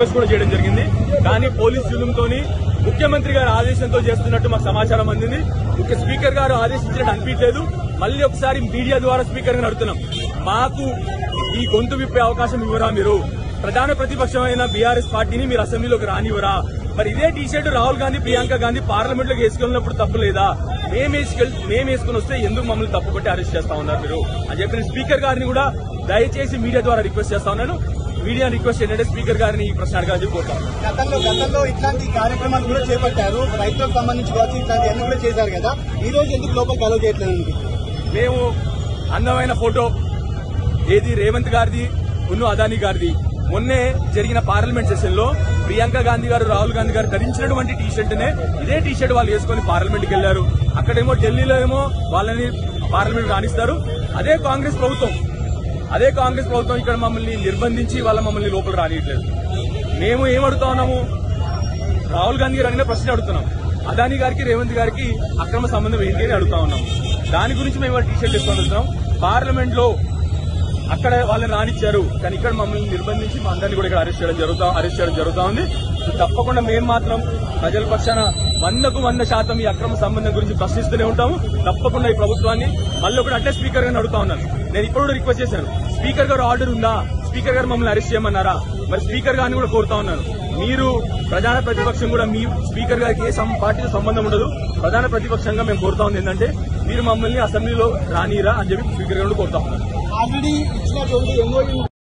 కూడా చేయడం జరిగింది. కానీ పోలీస్ జులుంతోని ముఖ్యమంత్రి గారి ఆదేశంతో చేస్తున్నట్టు మాకు సమాచారం అందింది. స్పీకర్ గారు ఆదేశించినట్టు అనిపించలేదు. మళ్ళీ ఒకసారి మీడియా ద్వారా స్పీకర్ గారిని అడుగుతున్నాం, మాకు ఈ గొంతు విప్పే అవకాశం ఇవ్వరా? మీరు ప్రధాన ప్రతిపక్షమైన బీఆర్ఎస్ పార్టీని మీరు అసెంబ్లీలోకి రానివ్వరా? మరి ఇదే టీషర్ట్ రాహుల్ గాంధీ, ప్రియాంక గాంధీ పార్లమెంట్ లోకి వేసుకెళ్ళినప్పుడు తప్పు లేదా? మేము వేసుకుని వస్తే ఎందుకు మమ్మల్ని తప్పుపట్టి అరెస్ట్ చేస్తా ఉన్నారు మీరు అని చెప్పి స్పీకర్ గారిని కూడా దయచేసి మీడియా ద్వారా రిక్వెస్ట్ చేస్తా ఉన్నాను. మీడియా రిక్వెస్ట్ ఏంటంటే స్పీకర్ గారిని ఈ ప్రశ్న అడగాలని కోరుతాం. గతంలో ఇట్లాంటి కార్యక్రమాలు కూడా చేపట్టారు, రైతులకు సంబంధించి కావచ్చు, ఇట్లాంటి అన్ని కూడా చేశారు కదా, ఈ రోజు ఎందుకు లోపలికి అలౌ చేయట్లేదు? మేము అందమైన ఫోటో ఏది రేవంత్ గారిది, అదానీ గారిది మొన్నే జరిగిన పార్లమెంట్ సెషన్ లో ప్రియాంక గాంధీ గారు, రాహుల్ గాంధీ గారు ధరించినటువంటి టీషర్ట్ నే ఇదే టీషర్ట్ వాళ్ళు వేసుకుని పార్లమెంట్ కి వెళ్లారు. అక్కడేమో ఢిల్లీలో ఏమో వాళ్ళని పార్లమెంట్ రాణిస్తారు. అదే కాంగ్రెస్ ప్రభుత్వం ఇక్కడ మమ్మల్ని నిర్బంధించి మమ్మల్ని లోపల రానియట్లేదు. మేము ఏమడుగుతా ఉన్నాము? రాహుల్ గాంధీ గారు అడిగిన ప్రశ్న అడుగుతున్నాం. అదానీ గారికి, రేవంత్ గారికి అక్రమ సంబంధం ఏంటి అని అడుగుతా ఉన్నాం. దాని గురించి మేము టీషర్ట్ వేసుకొని వెళ్తున్నాం. పార్లమెంట్ లో అక్కడ వాళ్ళని రానిచ్చారు, కానీ ఇక్కడ మమ్మల్ని నిర్బంధించి మా అందరినీ కూడా ఇక్కడ అరెస్ట్ చేయడం జరుగుతా ఉంది. తప్పకుండా మేము మాత్రం ప్రజల పక్షాన 100% ఈ అక్రమ సంబంధం గురించి ప్రశ్నిస్తూనే ఉంటాము. తప్పకుండా ఈ ప్రభుత్వాన్ని మళ్ళీ ఒకటి అట్లే స్పీకర్ గారిని అడుగుతా ఉన్నాను. నేను ఇప్పుడు కూడా రిక్వెస్ట్ చేశాను, స్పీకర్ గారు ఆర్డర్ ఉందా? స్పీకర్ గారు మమ్మల్ని అరెస్ట్ చేయమన్నారా? మరి స్పీకర్ గారిని కూడా కోరుతా ఉన్నాను, మీరు ప్రధాన ప్రతిపక్షం కూడా మీ స్పీకర్ గారికి ఏ పార్టీతో సంబంధం ఉండదు. ప్రధాన ప్రతిపక్షంగా మేము కోరుతా ఉంది ఏంటంటే మీరు మమ్మల్ని అసెంబ్లీలో రానిరా అని చెప్పి స్పీకర్ గారు కోరుతా ఉన్నాను. ఆల్రెడీ ఇచ్చినటువంటి